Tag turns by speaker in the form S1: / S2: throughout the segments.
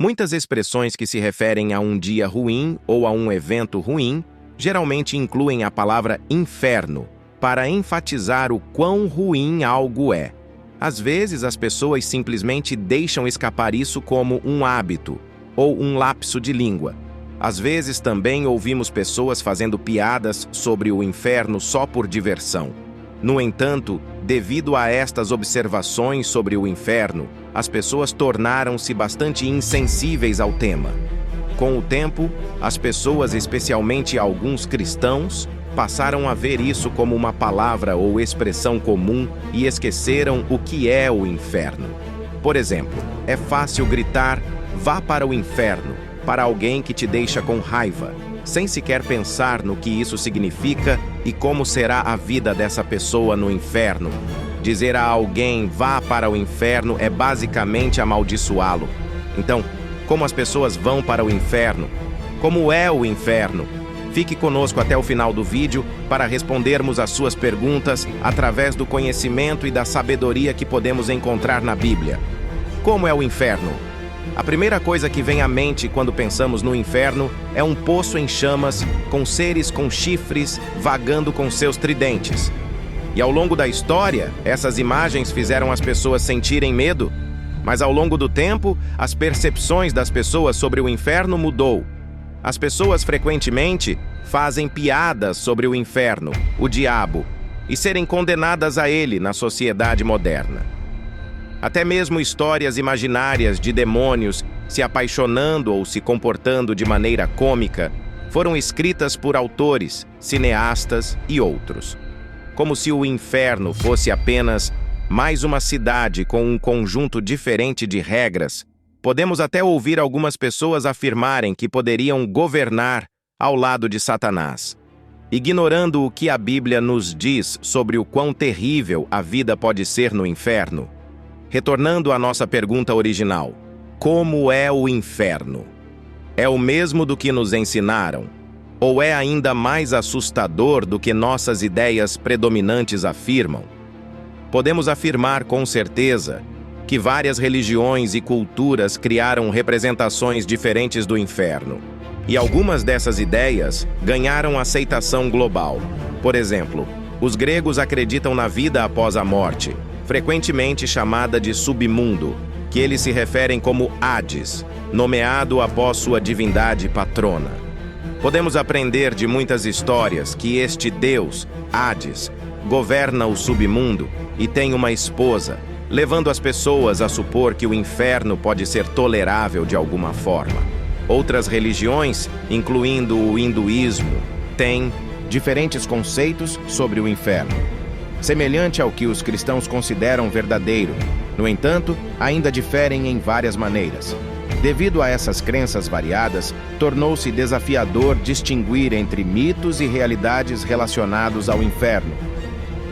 S1: Muitas expressões que se referem a um dia ruim ou a um evento ruim geralmente incluem a palavra inferno para enfatizar o quão ruim algo é. Às vezes, as pessoas simplesmente deixam escapar isso como um hábito ou um lapso de língua. Às vezes, também ouvimos pessoas fazendo piadas sobre o inferno só por diversão. No entanto, devido a estas observações sobre o inferno, as pessoas tornaram-se bastante insensíveis ao tema. Com o tempo, as pessoas, especialmente alguns cristãos, passaram a ver isso como uma palavra ou expressão comum e esqueceram o que é o inferno. Por exemplo, é fácil gritar "vá para o inferno" para alguém que te deixa com raiva, sem sequer pensar no que isso significa e como será a vida dessa pessoa no inferno. Dizer a alguém "vá para o inferno" é basicamente amaldiçoá-lo. Então, como as pessoas vão para o inferno? Como é o inferno? Fique conosco até o final do vídeo para respondermos às suas perguntas através do conhecimento e da sabedoria que podemos encontrar na Bíblia. Como é o inferno? A primeira coisa que vem à mente quando pensamos no inferno é um poço em chamas, com seres com chifres vagando com seus tridentes. E ao longo da história, essas imagens fizeram as pessoas sentirem medo, mas ao longo do tempo, as percepções das pessoas sobre o inferno mudou. As pessoas frequentemente fazem piadas sobre o inferno, o diabo, e serem condenadas a ele na sociedade moderna. Até mesmo histórias imaginárias de demônios se apaixonando ou se comportando de maneira cômica foram escritas por autores, cineastas e outros. Como se o inferno fosse apenas mais uma cidade com um conjunto diferente de regras, podemos até ouvir algumas pessoas afirmarem que poderiam governar ao lado de Satanás, ignorando o que a Bíblia nos diz sobre o quão terrível a vida pode ser no inferno. Retornando à nossa pergunta original, como é o inferno? É o mesmo do que nos ensinaram? Ou é ainda mais assustador do que nossas ideias predominantes afirmam? Podemos afirmar com certeza que várias religiões e culturas criaram representações diferentes do inferno. E algumas dessas ideias ganharam aceitação global. Por exemplo, os gregos acreditam na vida após a morte, frequentemente chamada de submundo, que eles se referem como Hades, nomeado após sua divindade patrona. Podemos aprender de muitas histórias que este deus, Hades, governa o submundo e tem uma esposa, levando as pessoas a supor que o inferno pode ser tolerável de alguma forma. Outras religiões, incluindo o hinduísmo, têm diferentes conceitos sobre o inferno, semelhante ao que os cristãos consideram verdadeiro. No entanto, ainda diferem em várias maneiras. Devido a essas crenças variadas, tornou-se desafiador distinguir entre mitos e realidades relacionados ao inferno.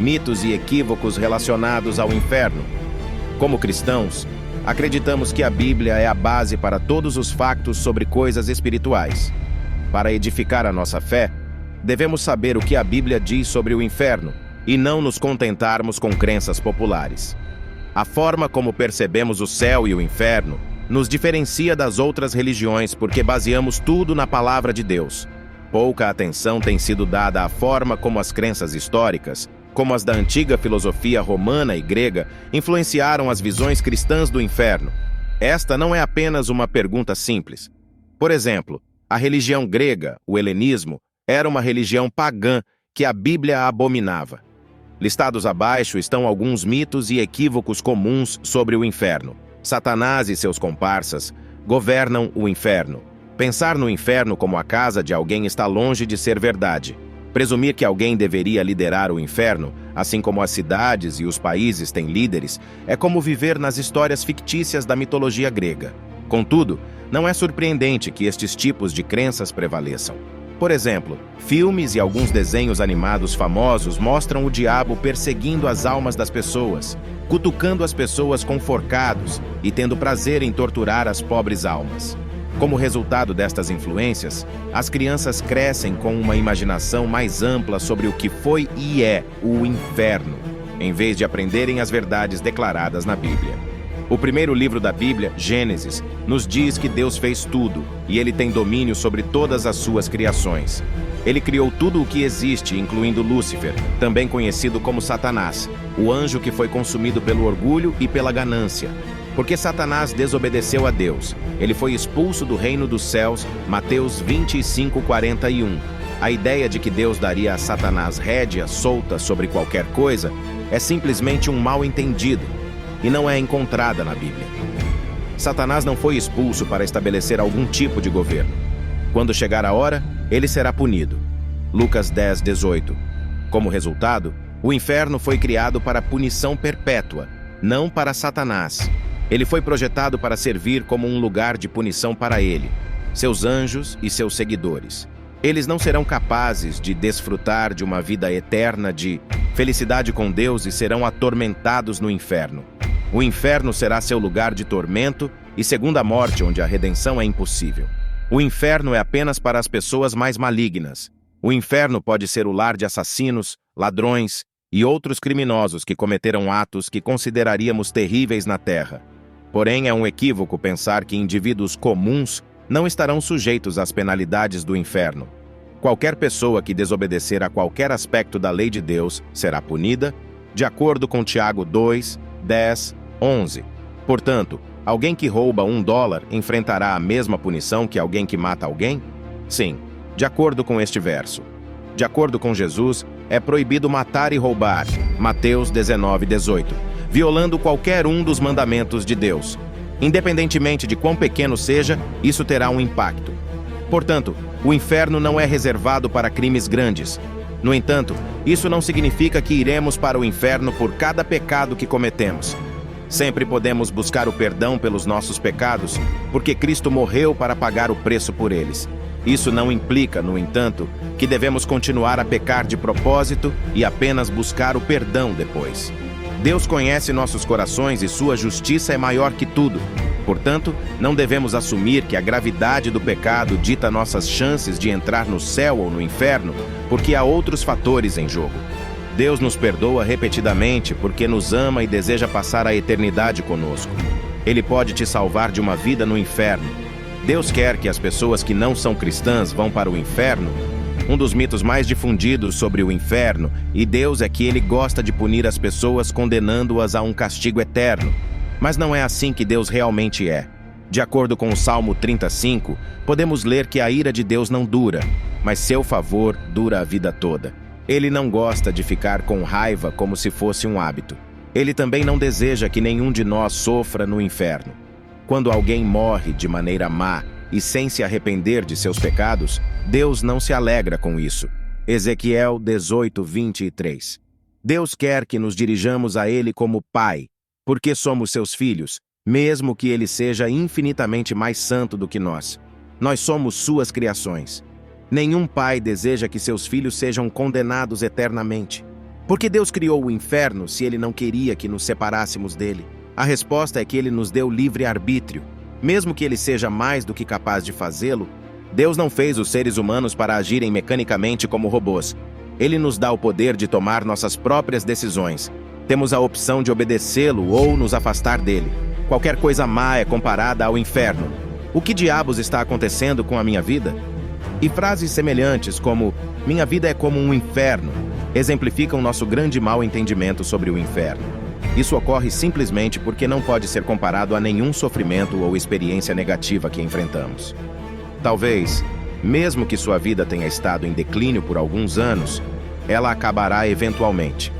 S1: Mitos e equívocos relacionados ao inferno. Como cristãos, acreditamos que a Bíblia é a base para todos os factos sobre coisas espirituais. Para edificar a nossa fé, devemos saber o que a Bíblia diz sobre o inferno e não nos contentarmos com crenças populares. A forma como percebemos o céu e o inferno nos diferencia das outras religiões porque baseamos tudo na palavra de Deus. Pouca atenção tem sido dada à forma como as crenças históricas, como as da antiga filosofia romana e grega, influenciaram as visões cristãs do inferno. Esta não é apenas uma pergunta simples. Por exemplo, a religião grega, o helenismo, era uma religião pagã que a Bíblia abominava. Listados abaixo estão alguns mitos e equívocos comuns sobre o inferno. Satanás e seus comparsas governam o inferno. Pensar no inferno como a casa de alguém está longe de ser verdade. Presumir que alguém deveria liderar o inferno, assim como as cidades e os países têm líderes, é como viver nas histórias fictícias da mitologia grega. Contudo, não é surpreendente que estes tipos de crenças prevaleçam. Por exemplo, filmes e alguns desenhos animados famosos mostram o diabo perseguindo as almas das pessoas, cutucando as pessoas com forcados e tendo prazer em torturar as pobres almas. Como resultado destas influências, as crianças crescem com uma imaginação mais ampla sobre o que foi e é o inferno, em vez de aprenderem as verdades declaradas na Bíblia. O primeiro livro da Bíblia, Gênesis, nos diz que Deus fez tudo e Ele tem domínio sobre todas as suas criações. Ele criou tudo o que existe, incluindo Lúcifer, também conhecido como Satanás, o anjo que foi consumido pelo orgulho e pela ganância. Porque Satanás desobedeceu a Deus, ele foi expulso do reino dos céus, Mateus 25:41. A ideia de que Deus daria a Satanás rédea solta sobre qualquer coisa é simplesmente um mal-entendido e não é encontrada na Bíblia. Satanás não foi expulso para estabelecer algum tipo de governo. Quando chegar a hora, ele será punido. Lucas 10:18. Como resultado, o inferno foi criado para punição perpétua, não para Satanás. Ele foi projetado para servir como um lugar de punição para ele, seus anjos e seus seguidores. Eles não serão capazes de desfrutar de uma vida eterna de felicidade com Deus e serão atormentados no inferno. O inferno será seu lugar de tormento e segunda morte, onde a redenção é impossível. O inferno é apenas para as pessoas mais malignas. O inferno pode ser o lar de assassinos, ladrões e outros criminosos que cometeram atos que consideraríamos terríveis na Terra. Porém, é um equívoco pensar que indivíduos comuns não estarão sujeitos às penalidades do inferno. Qualquer pessoa que desobedecer a qualquer aspecto da lei de Deus será punida, de acordo com Tiago 2:10-11. Portanto, alguém que rouba $1 enfrentará a mesma punição que alguém que mata alguém? Sim, de acordo com este verso. De acordo com Jesus, é proibido matar e roubar, Mateus 19:18, violando qualquer um dos mandamentos de Deus. Independentemente de quão pequeno seja, isso terá um impacto. Portanto, o inferno não é reservado para crimes grandes. No entanto, isso não significa que iremos para o inferno por cada pecado que cometemos. Sempre podemos buscar o perdão pelos nossos pecados, porque Cristo morreu para pagar o preço por eles. Isso não implica, no entanto, que devemos continuar a pecar de propósito e apenas buscar o perdão depois. Deus conhece nossos corações e sua justiça é maior que tudo. Portanto, não devemos assumir que a gravidade do pecado dita nossas chances de entrar no céu ou no inferno, porque há outros fatores em jogo. Deus nos perdoa repetidamente porque nos ama e deseja passar a eternidade conosco. Ele pode te salvar de uma vida no inferno. Deus quer que as pessoas que não são cristãs vão para o inferno. Um dos mitos mais difundidos sobre o inferno e Deus é que ele gosta de punir as pessoas condenando-as a um castigo eterno. Mas não é assim que Deus realmente é. De acordo com o Salmo 35, podemos ler que a ira de Deus não dura, mas seu favor dura a vida toda. Ele não gosta de ficar com raiva como se fosse um hábito. Ele também não deseja que nenhum de nós sofra no inferno. Quando alguém morre de maneira má e sem se arrepender de seus pecados, Deus não se alegra com isso. Ezequiel 18:23. Deus quer que nos dirijamos a Ele como Pai, porque somos seus filhos, mesmo que Ele seja infinitamente mais santo do que nós. Nós somos suas criações. Nenhum pai deseja que seus filhos sejam condenados eternamente. Por que Deus criou o inferno se Ele não queria que nos separássemos dele? A resposta é que Ele nos deu livre arbítrio. Mesmo que Ele seja mais do que capaz de fazê-lo, Deus não fez os seres humanos para agirem mecanicamente como robôs. Ele nos dá o poder de tomar nossas próprias decisões. Temos a opção de obedecê-lo ou nos afastar dele. Qualquer coisa má é comparada ao inferno. O que diabos está acontecendo com a minha vida? E frases semelhantes como "minha vida é como um inferno" exemplificam nosso grande mal-entendimento sobre o inferno. Isso ocorre simplesmente porque não pode ser comparado a nenhum sofrimento ou experiência negativa que enfrentamos. Talvez, mesmo que sua vida tenha estado em declínio por alguns anos, ela acabará eventualmente.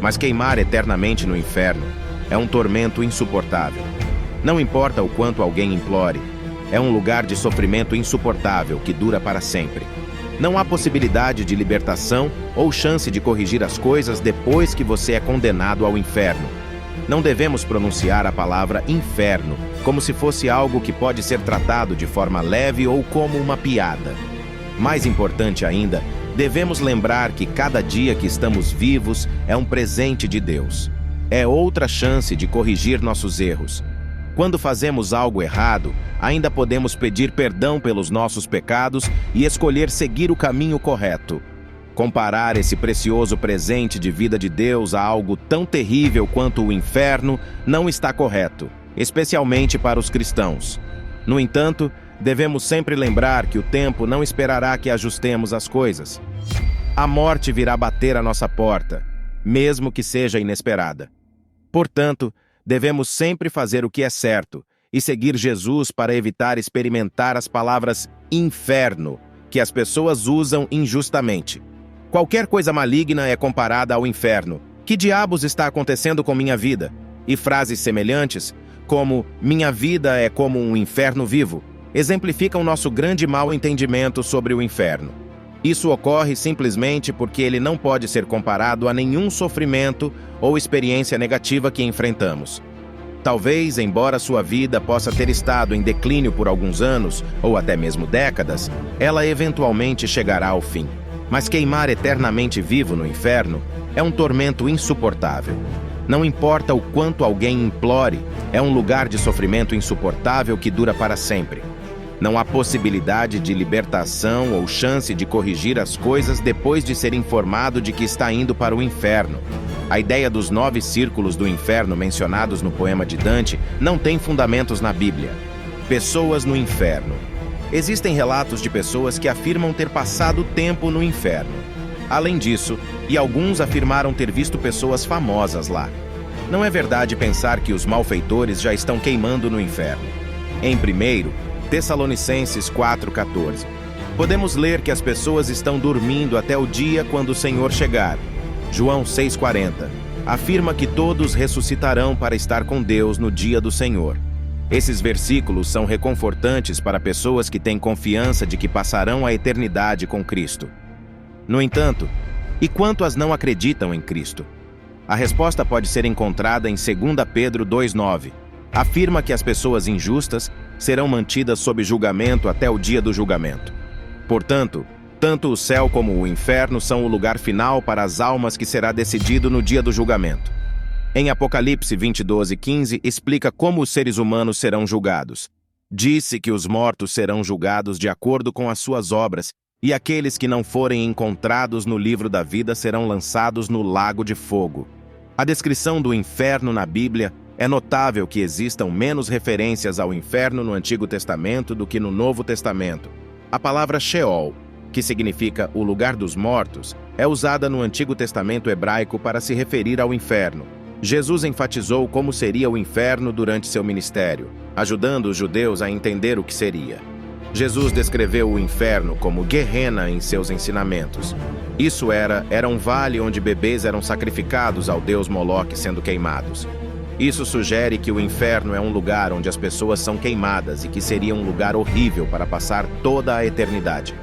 S1: Mas queimar eternamente no inferno é um tormento insuportável. Não importa o quanto alguém implore, é um lugar de sofrimento insuportável que dura para sempre. Não há possibilidade de libertação ou chance de corrigir as coisas depois que você é condenado ao inferno. Não devemos pronunciar a palavra inferno como se fosse algo que pode ser tratado de forma leve ou como uma piada. Mais importante ainda, devemos lembrar que cada dia que estamos vivos é um presente de Deus. É outra chance de corrigir nossos erros. Quando fazemos algo errado, ainda podemos pedir perdão pelos nossos pecados e escolher seguir o caminho correto. Comparar esse precioso presente de vida de Deus a algo tão terrível quanto o inferno não está correto. especialmente para os cristãos. No entanto, devemos sempre lembrar que o tempo não esperará que ajustemos as coisas. A morte virá bater à nossa porta, mesmo que seja inesperada. Portanto, devemos sempre fazer o que é certo e seguir Jesus para evitar experimentar as palavras inferno que as pessoas usam injustamente. Qualquer coisa maligna é comparada ao inferno. Que diabos está acontecendo com minha vida? E frases semelhantes, como minha vida é como um inferno vivo, exemplificam nosso grande mau entendimento sobre o inferno. Isso ocorre simplesmente porque ele não pode ser comparado a nenhum sofrimento ou experiência negativa que enfrentamos. Talvez, embora sua vida possa ter estado em declínio por alguns anos, ou até mesmo décadas, ela eventualmente chegará ao fim. Mas queimar eternamente vivo no inferno é um tormento insuportável. Não importa o quanto alguém implore, é um lugar de sofrimento insuportável que dura para sempre. Não há possibilidade de libertação ou chance de corrigir as coisas depois de ser informado de que está indo para o inferno. A ideia dos 9 círculos do inferno mencionados no poema de Dante não tem fundamentos na Bíblia. Pessoas no inferno. Existem relatos de pessoas que afirmam ter passado tempo no inferno. Além disso, alguns afirmaram ter visto pessoas famosas lá. Não é verdade pensar que os malfeitores já estão queimando no inferno. Em 1 Tessalonicenses 4,14, podemos ler que as pessoas estão dormindo até o dia quando o Senhor chegar. João 6,40 afirma que todos ressuscitarão para estar com Deus no dia do Senhor. Esses versículos são reconfortantes para pessoas que têm confiança de que passarão a eternidade com Cristo. No entanto, e quanto as não acreditam em Cristo? A resposta pode ser encontrada em 2 Pedro 2,9. Afirma que as pessoas injustas serão mantidas sob julgamento até o dia do julgamento. Portanto, tanto o céu como o inferno são o lugar final para as almas que será decidido no dia do julgamento. Em Apocalipse 20:12-15 explica como os seres humanos serão julgados. Disse que os mortos serão julgados de acordo com as suas obras, e aqueles que não forem encontrados no livro da vida serão lançados no lago de fogo. A descrição do inferno na Bíblia é notável que existam menos referências ao inferno no Antigo Testamento do que no Novo Testamento. A palavra Sheol, que significa o lugar dos mortos, é usada no Antigo Testamento hebraico para se referir ao inferno. Jesus enfatizou como seria o inferno durante seu ministério, ajudando os judeus a entender o que seria. Jesus descreveu o inferno como Guerrena em seus ensinamentos. Isso era um vale onde bebês eram sacrificados ao deus Moloque sendo queimados. Isso sugere que o inferno é um lugar onde as pessoas são queimadas e que seria um lugar horrível para passar toda a eternidade.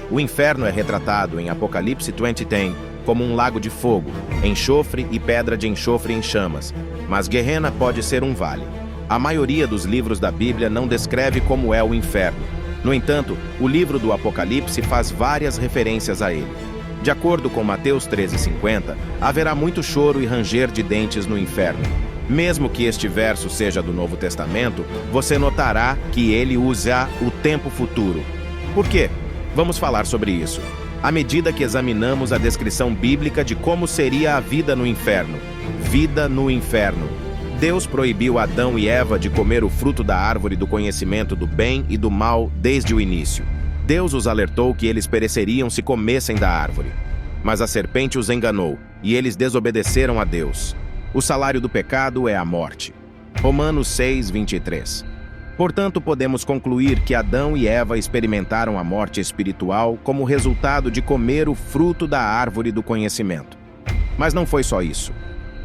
S1: O inferno é retratado em Apocalipse 20:10 como um lago de fogo, enxofre e pedra de enxofre em chamas, mas Guerrena pode ser um vale. A maioria dos livros da Bíblia não descreve como é o inferno. No entanto, o livro do Apocalipse faz várias referências a ele. De acordo com Mateus 13:50, haverá muito choro e ranger de dentes no inferno. Mesmo que este verso seja do Novo Testamento, você notará que ele usa o tempo futuro. Por quê? Vamos falar sobre isso, à medida que examinamos a descrição bíblica de como seria a vida no inferno. Vida no inferno. Deus proibiu Adão e Eva de comer o fruto da árvore do conhecimento do bem e do mal desde o início. Deus os alertou que eles pereceriam se comessem da árvore. Mas a serpente os enganou, e eles desobedeceram a Deus. O salário do pecado é a morte. Romanos 6:23. Portanto, podemos concluir que Adão e Eva experimentaram a morte espiritual como resultado de comer o fruto da árvore do conhecimento. Mas não foi só isso.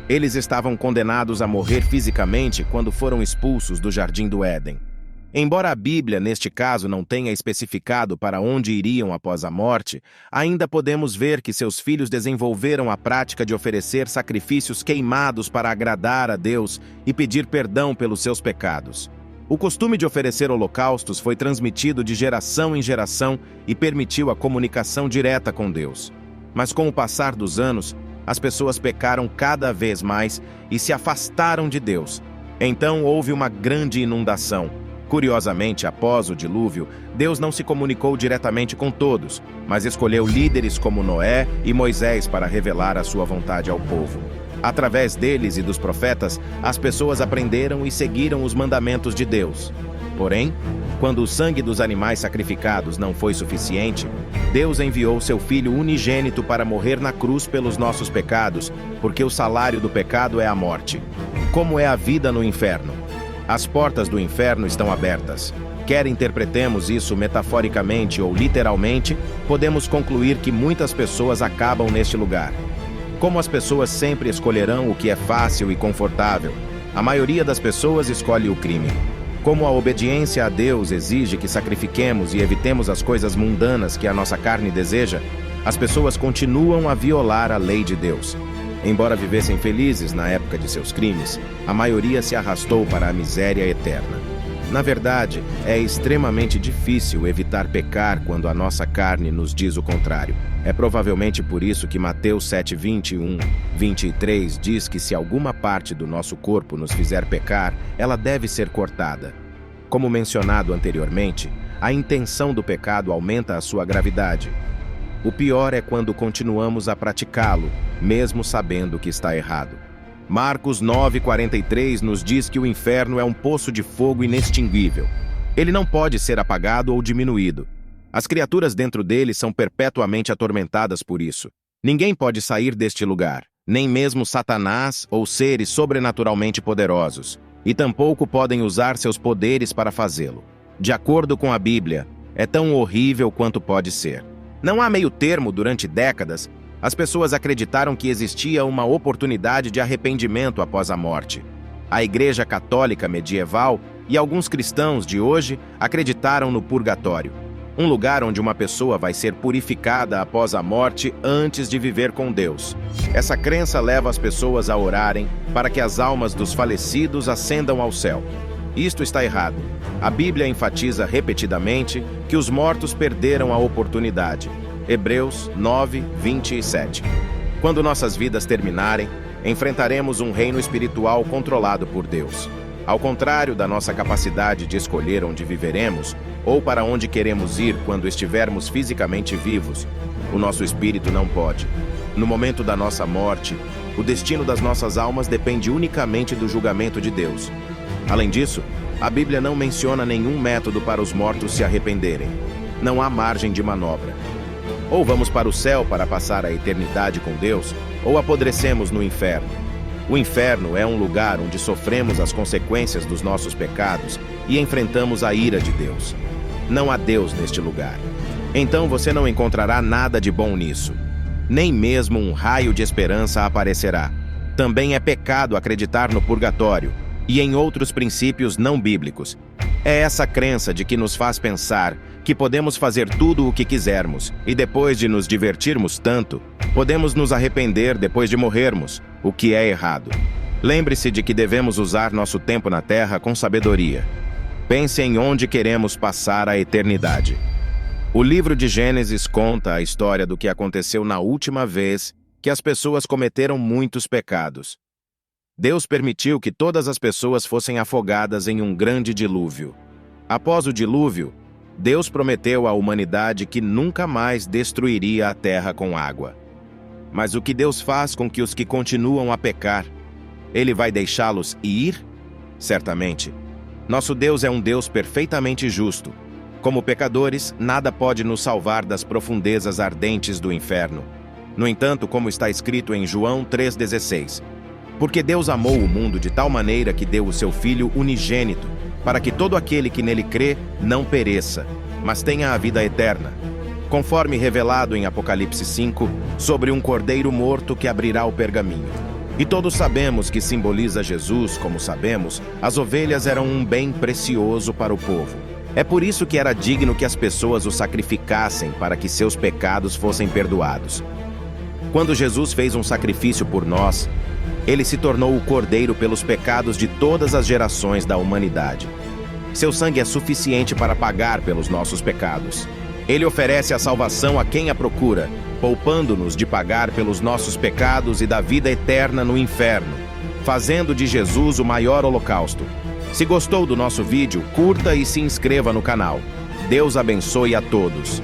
S1: Eles estavam condenados a morrer fisicamente quando foram expulsos do Jardim do Éden. Embora a Bíblia, neste caso, não tenha especificado para onde iriam após a morte, ainda podemos ver que seus filhos desenvolveram a prática de oferecer sacrifícios queimados para agradar a Deus e pedir perdão pelos seus pecados. O costume de oferecer holocaustos foi transmitido de geração em geração e permitiu a comunicação direta com Deus. Mas com o passar dos anos, as pessoas pecaram cada vez mais e se afastaram de Deus. Então houve uma grande inundação. Curiosamente, após o dilúvio, Deus não se comunicou diretamente com todos, mas escolheu líderes como Noé e Moisés para revelar a sua vontade ao povo. Através deles e dos profetas, as pessoas aprenderam e seguiram os mandamentos de Deus. Porém, quando o sangue dos animais sacrificados não foi suficiente, Deus enviou seu Filho unigênito para morrer na cruz pelos nossos pecados, porque o salário do pecado é a morte. Como é a vida no inferno? As portas do inferno estão abertas. Quer interpretemos isso metaforicamente ou literalmente, podemos concluir que muitas pessoas acabam neste lugar. Como as pessoas sempre escolherão o que é fácil e confortável, a maioria das pessoas escolhe o crime. Como a obediência a Deus exige que sacrifiquemos e evitemos as coisas mundanas que a nossa carne deseja, as pessoas continuam a violar a lei de Deus. Embora vivessem felizes na época de seus crimes, a maioria se arrastou para a miséria eterna. Na verdade, é extremamente difícil evitar pecar quando a nossa carne nos diz o contrário. É provavelmente por isso que Mateus 7:21-23 diz que se alguma parte do nosso corpo nos fizer pecar, ela deve ser cortada. Como mencionado anteriormente, a intenção do pecado aumenta a sua gravidade. O pior é quando continuamos a praticá-lo, mesmo sabendo que está errado. Marcos 9:43 nos diz que o inferno é um poço de fogo inextinguível. Ele não pode ser apagado ou diminuído. As criaturas dentro dele são perpetuamente atormentadas por isso. Ninguém pode sair deste lugar, nem mesmo Satanás ou seres sobrenaturalmente poderosos, e tampouco podem usar seus poderes para fazê-lo. De acordo com a Bíblia, é tão horrível quanto pode ser. Não há meio termo. Durante décadas, as pessoas acreditaram que existia uma oportunidade de arrependimento após a morte. A Igreja Católica medieval e alguns cristãos de hoje acreditaram no purgatório, um lugar onde uma pessoa vai ser purificada após a morte antes de viver com Deus. Essa crença leva as pessoas a orarem para que as almas dos falecidos ascendam ao céu. Isto está errado. A Bíblia enfatiza repetidamente que os mortos perderam a oportunidade. Hebreus 9:27. Quando nossas vidas terminarem, enfrentaremos um reino espiritual controlado por Deus. Ao contrário da nossa capacidade de escolher onde viveremos ou para onde queremos ir quando estivermos fisicamente vivos, o nosso espírito não pode. No momento da nossa morte, o destino das nossas almas depende unicamente do julgamento de Deus. Além disso, a Bíblia não menciona nenhum método para os mortos se arrependerem. Não há margem de manobra. Ou vamos para o céu para passar a eternidade com Deus, ou apodrecemos no inferno. O inferno é um lugar onde sofremos as consequências dos nossos pecados e enfrentamos a ira de Deus. Não há Deus neste lugar. Então você não encontrará nada de bom nisso. Nem mesmo um raio de esperança aparecerá. Também é pecado acreditar no purgatório e em outros princípios não bíblicos. É essa crença de que nos faz pensar que podemos fazer tudo o que quisermos e depois de nos divertirmos tanto, podemos nos arrepender depois de morrermos, o que é errado. Lembre-se de que devemos usar nosso tempo na Terra com sabedoria. Pense em onde queremos passar a eternidade. O livro de Gênesis conta a história do que aconteceu na última vez que as pessoas cometeram muitos pecados. Deus permitiu que todas as pessoas fossem afogadas em um grande dilúvio. Após o dilúvio, Deus prometeu à humanidade que nunca mais destruiria a terra com água. Mas o que Deus faz com que os que continuam a pecar? Ele vai deixá-los ir? Certamente. Nosso Deus é um Deus perfeitamente justo. Como pecadores, nada pode nos salvar das profundezas ardentes do inferno. No entanto, como está escrito em João 3,16, porque Deus amou o mundo de tal maneira que deu o seu Filho unigênito, para que todo aquele que nele crê não pereça, mas tenha a vida eterna. Conforme revelado em Apocalipse 5, sobre um cordeiro morto que abrirá o pergaminho. E todos sabemos que simboliza Jesus, como sabemos, as ovelhas eram um bem precioso para o povo. É por isso que era digno que as pessoas o sacrificassem para que seus pecados fossem perdoados. Quando Jesus fez um sacrifício por nós, ele se tornou o cordeiro pelos pecados de todas as gerações da humanidade. Seu sangue é suficiente para pagar pelos nossos pecados. Ele oferece a salvação a quem a procura, poupando-nos de pagar pelos nossos pecados e da vida eterna no inferno, fazendo de Jesus o maior holocausto. Se gostou do nosso vídeo, curta e se inscreva no canal. Deus abençoe a todos.